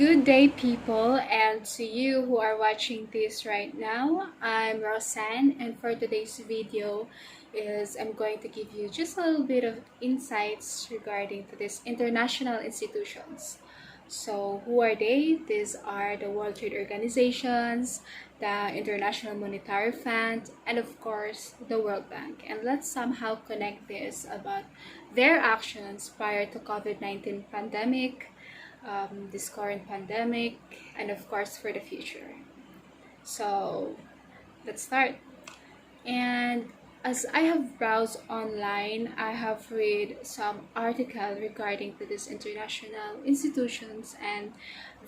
Good day, people, and to you who are watching this right now. I'm Rosann, and for today's video I'm going to give you just a little bit of insights regarding to these international institutions. So, who are they? These are the World Trade Organizations, the International Monetary Fund, and of course, the World Bank. And let's somehow connect this about their actions prior to COVID-19 pandemic, this current pandemic, and of course for the future. So let's start. And as I have browsed online, I have read some article regarding to these international institutions and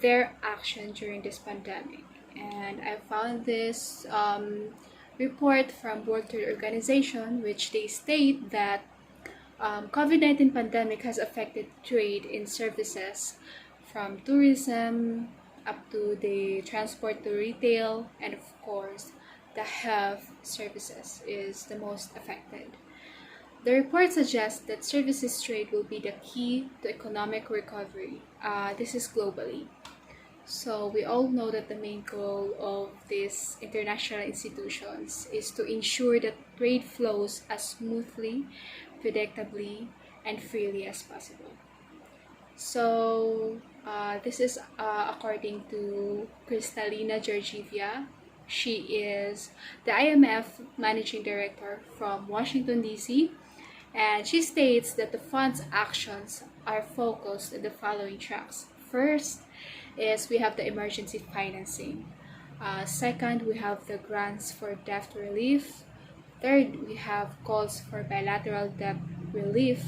their action during this pandemic. And I found this report from World Trade Organization, which they state that COVID-19 pandemic has affected trade in services from tourism up to the transport to retail, and of course the health services is the most affected. The report suggests that services trade will be the key to economic recovery. This is globally. So we all know that the main goal of these international institutions is to ensure that trade flows as smoothly, predictably, and freely as possible. So this is according to Kristalina Georgieva. She is the IMF Managing Director from Washington, D.C., and she states that the fund's actions are focused in the following tracks. First is we have the emergency financing. Second, we have the grants for debt relief. Third, we have calls for bilateral debt relief,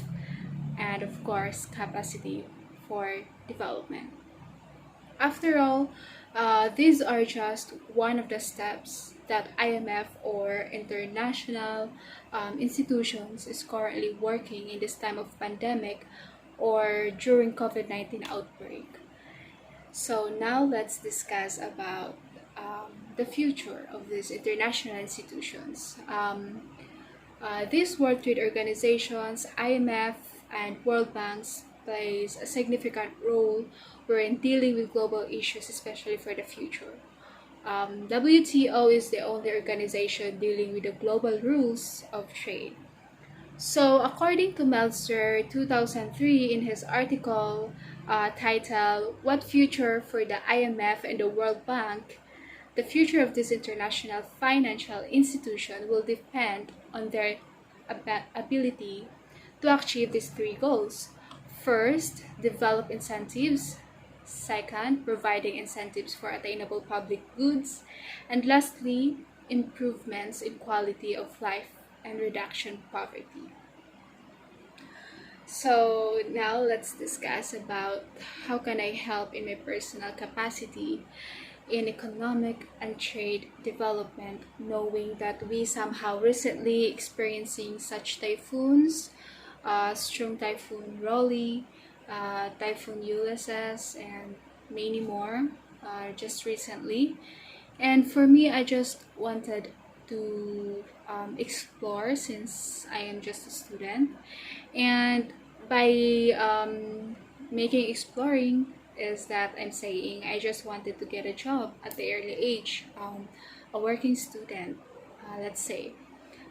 and of course, capacity for development. After all, these are just one of the steps that IMF or international institutions is currently working in this time of pandemic or during COVID-19 outbreak. So now let's discuss about the future of these international institutions. These World Trade Organizations, IMF, and World Banks plays a significant role in dealing with global issues, especially for the future. WTO is the only organization dealing with the global rules of trade. So, according to Meltzer 2003 in his article titled What Future for the IMF and the World Bank, the future of this international financial institution will depend on their ability to achieve these three goals. First, develop incentives. Second, providing incentives for attainable public goods. And lastly, improvements in quality of life and reduction poverty. So now let's discuss about how can I help in my personal capacity in economic and trade development, knowing that we somehow recently experiencing such typhoons, strong typhoon Rolly, typhoon Ulysses, and many more just recently. And for me, I just wanted to explore since I am just a student, and by making exploring is that I'm saying I just wanted to get a job at the early age, a working student, let's say,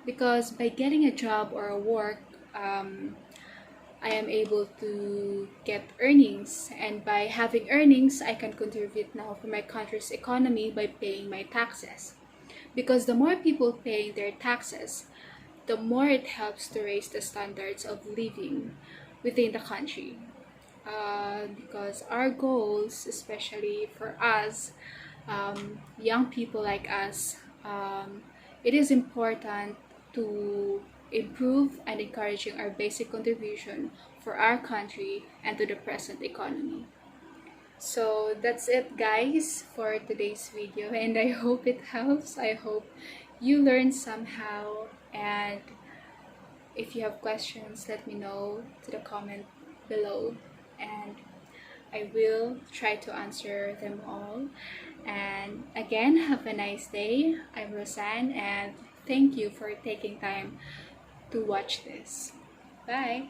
because by getting a job or a work, I am able to get earnings, and by having earnings, I can contribute now for my country's economy by paying my taxes. Because the more people paying their taxes, the more it helps to raise the standards of living within the country. Because our goals, especially for us, young people like us, it is important to improve and encouraging our basic contribution for our country and to the present economy. So that's it, guys, for today's video, and I hope it helps. I hope you learn somehow, and if you have questions, let me know to the comment below, and I will try to answer them all. And again, have a nice day. I'm Rosann, and thank you for taking time to watch this. Bye!